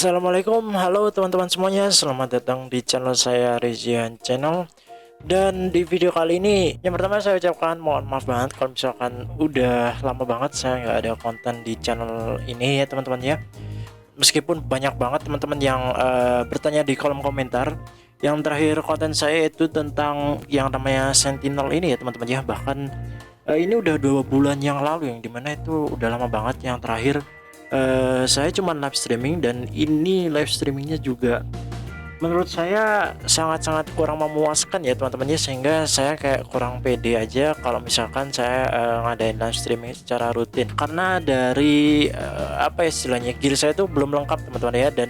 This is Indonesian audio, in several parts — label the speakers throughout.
Speaker 1: Assalamualaikum, halo teman-teman semuanya, selamat datang di channel saya Rezian Channel. Dan di video kali ini, yang pertama saya ucapkan mohon maaf banget kalau misalkan udah lama banget saya nggak ada konten di channel ini ya teman-teman ya. Meskipun banyak banget teman-teman yang bertanya di kolom komentar. Yang terakhir konten saya itu tentang yang namanya Sentinel ini ya teman-teman ya. Bahkan ini udah 2 bulan yang lalu, yang dimana itu udah lama banget. Yang terakhir saya cuma live streaming, dan ini live streamingnya juga menurut saya sangat-sangat kurang memuaskan ya teman-teman ya, sehingga saya kayak kurang pede aja kalau misalkan saya ngadain live streaming secara rutin, karena dari apa istilahnya, gear saya itu belum lengkap teman-teman ya, dan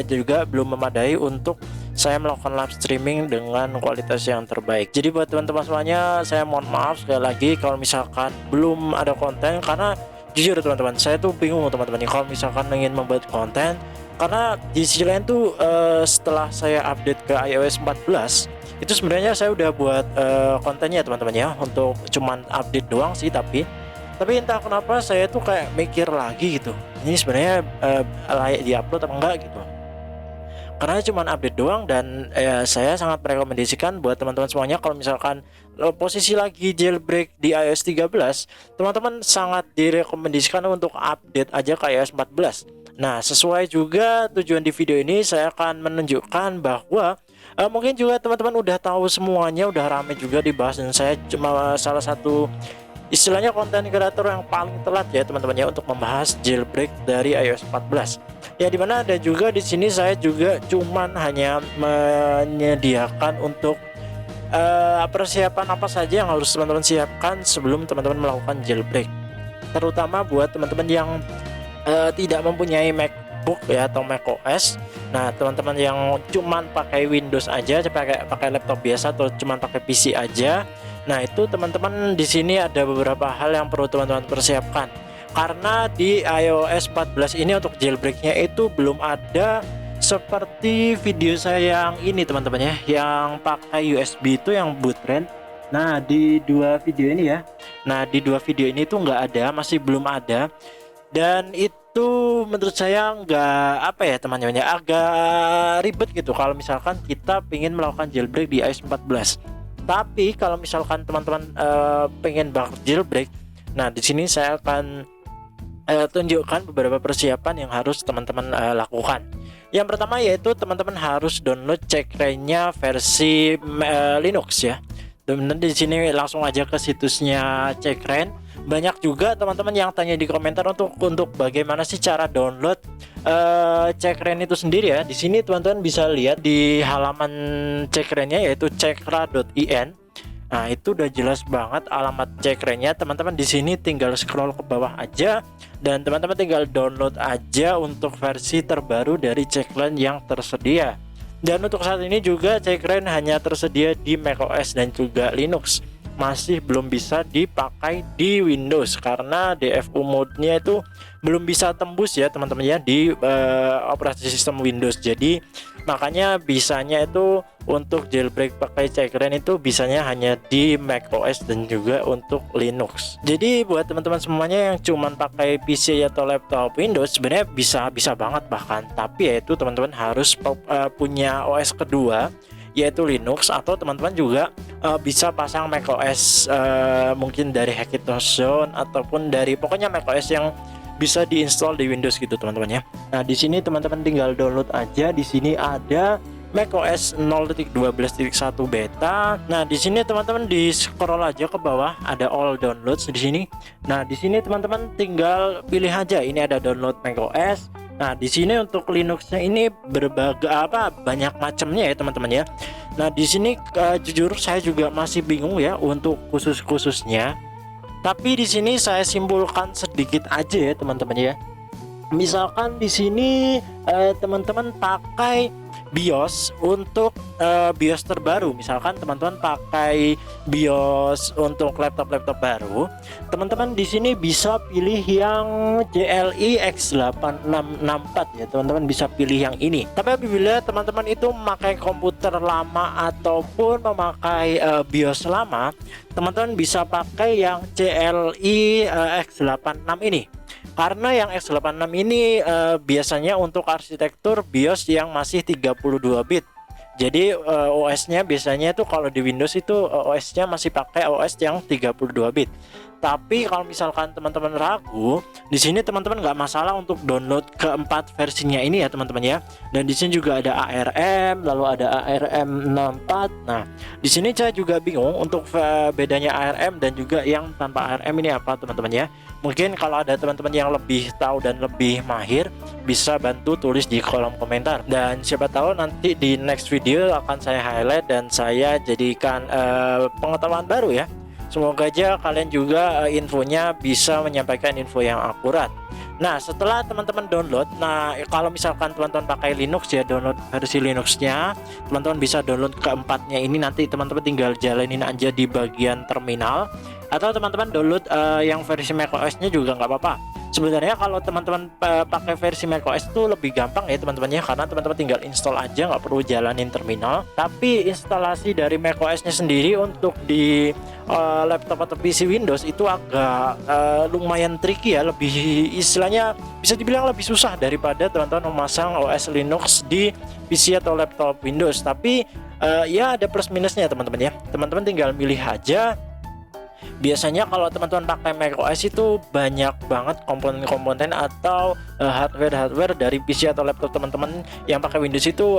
Speaker 1: juga belum memadai untuk saya melakukan live streaming dengan kualitas yang terbaik. Jadi buat teman-teman semuanya, saya mohon maaf sekali lagi kalau misalkan belum ada konten, karena jujur teman-teman, saya tuh bingung teman-teman nih kalau misalkan ingin membuat konten, karena di sisi lain tuh setelah saya update ke iOS 14 itu sebenarnya saya udah buat kontennya teman-teman ya, untuk cuman update doang sih, tapi entah kenapa saya tuh kayak mikir lagi gitu, ini sebenarnya layak diupload apa enggak gitu, karena cuma update doang. Dan saya sangat merekomendasikan buat teman-teman semuanya, kalau misalkan posisi lagi jailbreak di iOS 13, teman-teman sangat direkomendasikan untuk update aja ke iOS 14. Nah, sesuai juga tujuan di video ini, saya akan menunjukkan bahwa mungkin juga teman-teman udah tahu semuanya, udah rame juga dibahas, dan saya cuma salah satu istilahnya konten kreator yang paling telat ya teman-teman ya untuk membahas jailbreak dari iOS 14. Ya, dimana ada juga di sini saya juga cuman hanya menyediakan untuk persiapan apa saja yang harus teman-teman siapkan sebelum teman-teman melakukan jailbreak, terutama buat teman-teman yang tidak mempunyai MacBook ya atau macOS. Nah, teman-teman yang cuman pakai Windows aja, pakai laptop biasa atau cuman pakai PC aja, nah itu teman-teman di sini ada beberapa hal yang perlu teman-teman persiapkan, karena di iOS 14 ini untuk jailbreaknya itu belum ada seperti video saya yang ini teman-teman ya, yang pakai USB itu yang bootstrap. Nah, di dua video ini ya, tuh nggak ada, masih belum ada. Dan itu menurut saya nggak apa ya teman-teman ya, agak ribet gitu kalau misalkan kita ingin melakukan jailbreak di iOS 14. Tapi kalau misalkan teman-teman pengen banget jailbreak, nah di sini saya akan tunjukkan beberapa persiapan yang harus teman-teman lakukan. Yang pertama yaitu teman-teman harus download Checkra1-nya versi Linux ya. Dan di sini langsung aja ke situsnya Checkra1. Banyak juga teman-teman yang tanya di komentar untuk bagaimana sih cara download Checkra1 itu sendiri ya. Di sini teman-teman bisa lihat di halaman Checkra1-nya yaitu checkra.in. Nah, itu udah jelas banget alamat Checkra1-nya. Teman-teman di sini tinggal scroll ke bawah aja, dan teman-teman tinggal download aja untuk versi terbaru dari Checkra1 yang tersedia. Dan untuk saat ini juga Checkra1 hanya tersedia di macOS dan juga Linux, masih belum bisa dipakai di Windows karena DFU mode-nya itu belum bisa tembus ya teman-teman ya di operasi sistem Windows. Jadi makanya bisanya itu untuk jailbreak pakai Checkra1 itu bisanya hanya di macOS dan juga untuk Linux. Jadi buat teman-teman semuanya yang cuman pakai PC atau laptop Windows sebenarnya bisa banget bahkan, tapi ya itu teman-teman harus punya OS kedua yaitu Linux, atau teman-teman juga bisa pasang macOS mungkin dari Hackintosh Zone ataupun dari pokoknya macOS yang bisa diinstal di Windows gitu teman-teman ya. Nah, di sini teman-teman tinggal download aja. Di sini ada macOS 0.12.1 beta. Nah, di sini teman-teman di scroll aja ke bawah, ada all downloads di sini. Nah, di sini teman-teman tinggal pilih aja, ini ada download macOS. Nah, di sini untuk Linuxnya ini banyak macamnya ya teman-teman ya. Nah, di sini jujur saya juga masih bingung ya untuk khususnya. Tapi di sini saya simpulkan sedikit aja ya teman-teman ya. Misalkan di sini teman-teman pakai BIOS untuk BIOS terbaru, misalkan teman-teman pakai BIOS untuk laptop baru, teman-teman di sini bisa pilih yang JLI X8664 ya, teman-teman bisa pilih yang ini. Tapi apabila teman-teman itu memakai komputer lama ataupun memakai BIOS lama, teman-teman bisa pakai yang JLI X86 ini. Karena yang x86 ini biasanya untuk arsitektur BIOS yang masih 32 bit. Jadi OS-nya biasanya itu kalau di Windows itu OS-nya masih pakai OS yang 32 bit. Tapi kalau misalkan teman-teman ragu, di sini teman-teman nggak masalah untuk download keempat versinya ini ya teman-teman ya. Dan di sini juga ada ARM, lalu ada ARM 64. Nah, di sini saya juga bingung untuk bedanya ARM dan juga yang tanpa ARM ini apa teman-teman ya. Mungkin kalau ada teman-teman yang lebih tahu dan lebih mahir, bisa bantu tulis di kolom komentar. Dan siapa tahu nanti di next video akan saya highlight dan saya jadikan pengetahuan baru ya. Semoga aja kalian juga infonya bisa menyampaikan info yang akurat. Nah, setelah teman-teman download, nah kalau misalkan teman-teman pakai Linux ya, download versi Linuxnya, teman-teman bisa download keempatnya ini, nanti teman-teman tinggal jalanin aja di bagian terminal, atau teman-teman download yang versi macOS-nya juga nggak apa-apa. Sebenarnya kalau teman-teman pakai versi macOS itu lebih gampang ya teman-teman ya, karena teman-teman tinggal install aja, nggak perlu jalanin terminal. Tapi instalasi dari macOS-nya sendiri untuk di laptop atau PC Windows itu agak lumayan tricky ya, lebih istilahnya bisa dibilang lebih susah daripada teman-teman memasang OS Linux di PC atau laptop Windows. Tapi ya ada plus minusnya teman-teman ya. Teman-teman tinggal milih aja. Biasanya kalau teman-teman pakai macOS itu banyak banget komponen-komponen atau hardware dari PC atau laptop teman-teman yang pakai Windows itu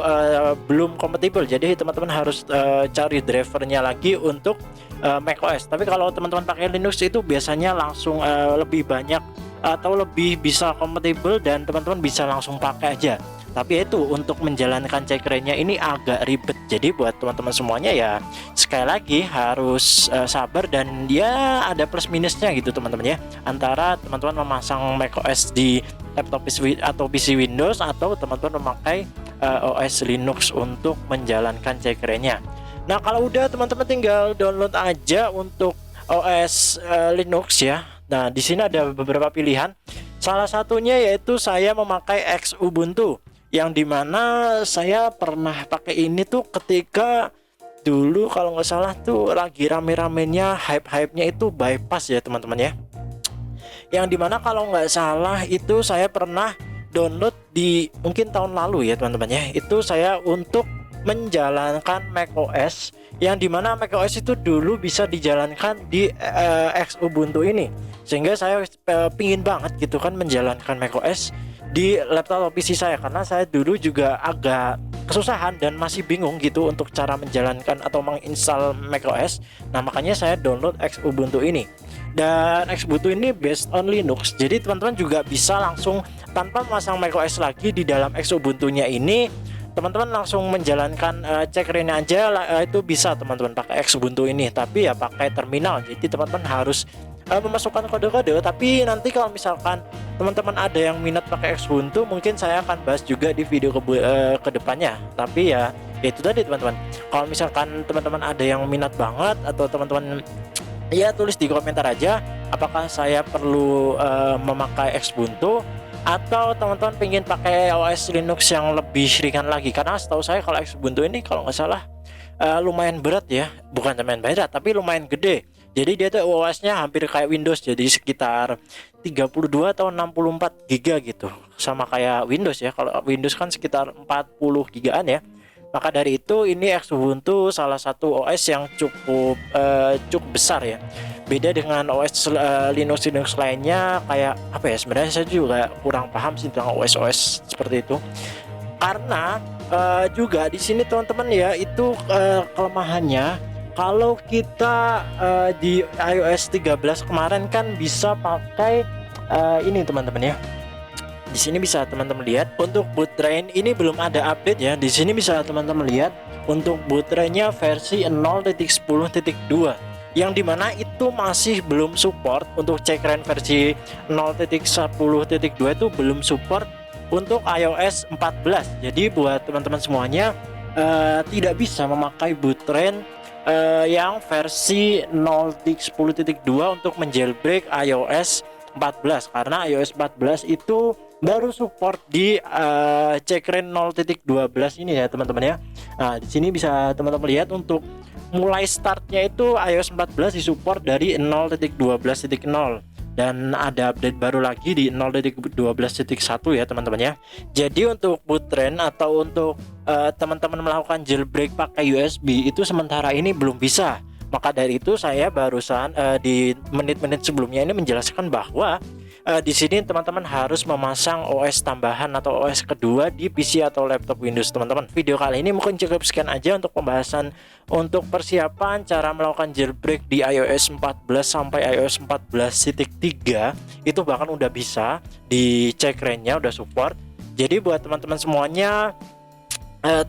Speaker 1: belum kompatibel. Jadi teman-teman harus cari drivernya lagi untuk macOS. Tapi kalau teman-teman pakai Linux itu biasanya langsung lebih banyak atau lebih bisa kompatibel dan teman-teman bisa langsung pakai aja. Tapi itu untuk menjalankan cekrennya ini agak ribet. Jadi buat teman-teman semuanya ya sekali lagi harus sabar, dan ya ada plus minusnya gitu teman-teman ya, antara teman-teman memasang macOS di laptop atau PC Windows atau teman-teman memakai OS Linux untuk menjalankan cekrennya. Nah, kalau udah teman-teman tinggal download aja untuk OS Linux ya. Nah, di sini ada beberapa pilihan. Salah satunya yaitu saya memakai Xubuntu, yang dimana saya pernah pakai ini tuh ketika dulu kalau nggak salah tuh lagi rame-ramenya hype-nya itu bypass ya teman-teman ya. Yang dimana kalau nggak salah itu saya pernah download di mungkin tahun lalu ya teman-teman ya. Itu saya untuk menjalankan macOS, yang dimana macOS itu dulu bisa dijalankan di Xubuntu ini, sehingga saya pingin banget gitu kan menjalankan macOS di laptop atau PC saya, karena saya dulu juga agak kesusahan dan masih bingung gitu untuk cara menjalankan atau menginstal macOS. Nah, makanya saya download Xubuntu ini. Dan Xubuntu ini based on Linux, jadi teman-teman juga bisa langsung tanpa memasang macOS lagi di dalam Xubuntu-nya ini, teman-teman langsung menjalankan cekrennya aja itu bisa teman-teman pakai Xubuntu ini. Tapi ya pakai terminal, jadi teman-teman harus memasukkan kode-kode. Tapi nanti kalau misalkan teman-teman ada yang minat pakai Xubuntu, mungkin saya akan bahas juga di video ke depannya. Tapi ya itu tadi teman-teman, kalau misalkan teman-teman ada yang minat banget atau teman-teman ya tulis di komentar aja apakah saya perlu memakai Xubuntu, atau teman-teman pengen pakai OS Linux yang lebih ringan lagi. Karena setahu saya kalau Xubuntu ini kalau nggak salah lumayan berat ya, bukan lumayan berat tapi lumayan gede. Jadi dia tuh OS-nya hampir kayak Windows, jadi sekitar 32 atau 64 giga gitu, sama kayak Windows ya. Kalau Windows kan sekitar 40 gigaan ya. Maka dari itu ini Xubuntu salah satu OS yang cukup besar ya. Beda dengan OS Linux lainnya, kayak apa ya, sebenarnya saya juga kurang paham sih tentang OS seperti itu. Karena juga di sini teman-teman ya, itu kelemahannya kalau kita di iOS 13 kemarin kan bisa pakai ini teman-teman ya. Di sini bisa teman-teman lihat untuk boot train ini belum ada update ya. Di sini bisa teman-teman lihat untuk boot trainnya versi 0.10.2, yang dimana itu masih belum support untuk cekren versi 0.10.2 itu belum support untuk iOS 14. Jadi buat teman-teman semuanya tidak bisa memakai boot train yang versi 0.10.2 untuk menjailbreak iOS 14, karena iOS 14 itu baru support di cekren 0.12 ini ya teman-teman ya. Nah, di sini bisa teman-teman lihat untuk mulai startnya itu iOS 14 disupport dari 0.12.0. dan ada update baru lagi di 0.12.1 ya teman-teman ya. Jadi untuk bootren atau untuk teman-teman melakukan jailbreak pakai USB itu sementara ini belum bisa. Maka dari itu saya barusan di menit-menit sebelumnya ini menjelaskan bahwa di sini teman-teman harus memasang OS tambahan atau OS kedua di PC atau laptop Windows teman-teman. Video kali ini mungkin cukup sekian aja untuk pembahasan untuk persiapan cara melakukan jailbreak di iOS 14 sampai iOS 14.3. Itu bahkan udah bisa dicek range-nya, udah support. Jadi buat teman-teman semuanya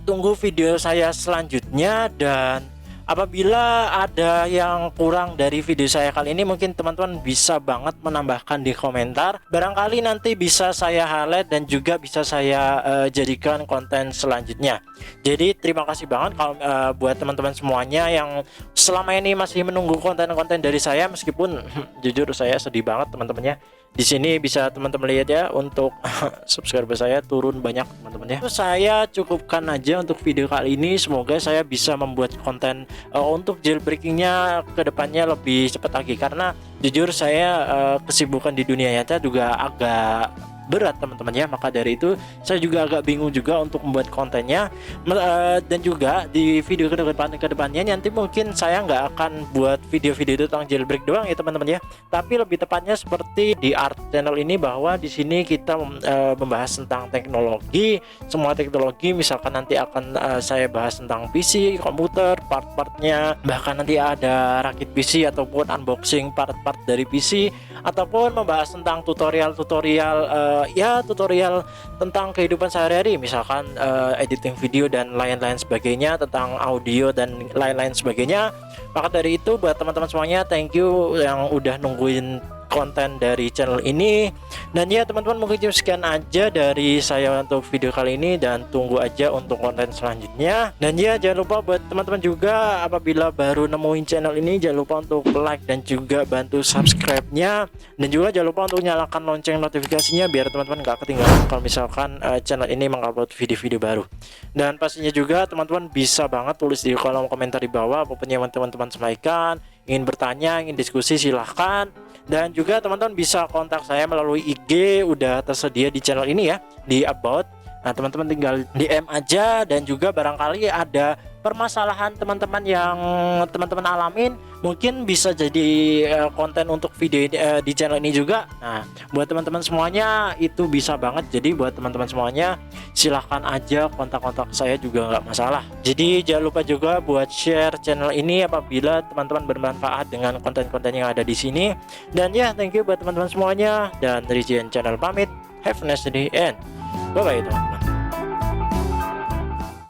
Speaker 1: tunggu video saya selanjutnya, dan apabila ada yang kurang dari video saya kali ini mungkin teman-teman bisa banget menambahkan di komentar. Barangkali nanti bisa saya highlight dan juga bisa saya jadikan konten selanjutnya. Jadi terima kasih banget kalau buat teman-teman semuanya yang selama ini masih menunggu konten-konten dari saya, meskipun jujur saya sedih banget teman-temannya. Di sini bisa teman-teman lihat ya, untuk subscriber saya turun banyak teman-teman ya. Saya cukupkan aja untuk video kali ini. Semoga saya bisa membuat konten untuk jailbreakingnya kedepannya lebih cepat lagi, karena jujur saya kesibukan di dunia nyata juga agak berat teman-teman ya. Maka dari itu saya juga agak bingung juga untuk membuat kontennya, dan juga di video kedepannya nanti mungkin saya nggak akan buat video-video tentang jailbreak doang ya teman-teman ya, tapi lebih tepatnya seperti di art channel ini, bahwa di sini kita membahas tentang teknologi, semua teknologi. Misalkan nanti akan saya bahas tentang PC, komputer, part-partnya, bahkan nanti ada rakit PC ataupun unboxing part-part dari PC, ataupun membahas tentang tutorial-tutorial tutorial tentang kehidupan sehari-hari, misalkan editing video dan lain-lain sebagainya, tentang audio dan lain-lain sebagainya. Maka dari itu buat teman-teman semuanya, thank you yang udah nungguin konten dari channel ini. Dan ya teman-teman, mungkin cuma sekian aja dari saya untuk video kali ini, dan tunggu aja untuk konten selanjutnya. Dan ya jangan lupa buat teman-teman juga, apabila baru nemuin channel ini jangan lupa untuk like dan juga bantu subscribe-nya, dan juga jangan lupa untuk nyalakan lonceng notifikasinya biar teman-teman gak ketinggalan kalau misalkan channel ini mengupload video-video baru. Dan pastinya juga teman-teman bisa banget tulis di kolom komentar di bawah apapun yang teman-teman sampaikan, ingin bertanya, ingin diskusi, silahkan. Dan juga teman-teman bisa kontak saya melalui IG, udah tersedia di channel ini ya, di about. Nah teman-teman tinggal DM aja, dan juga barangkali ada permasalahan teman-teman yang teman-teman alamin, mungkin bisa jadi konten untuk video di channel ini juga. Nah buat teman-teman semuanya itu bisa banget. Jadi buat teman-teman semuanya silahkan aja kontak-kontak saya juga nggak masalah. Jadi jangan lupa juga buat share channel ini apabila teman-teman bermanfaat dengan konten-konten yang ada di sini. Dan ya thank you buat teman-teman semuanya, dan Rijian Channel pamit. Have a nice day and bye bye teman-teman.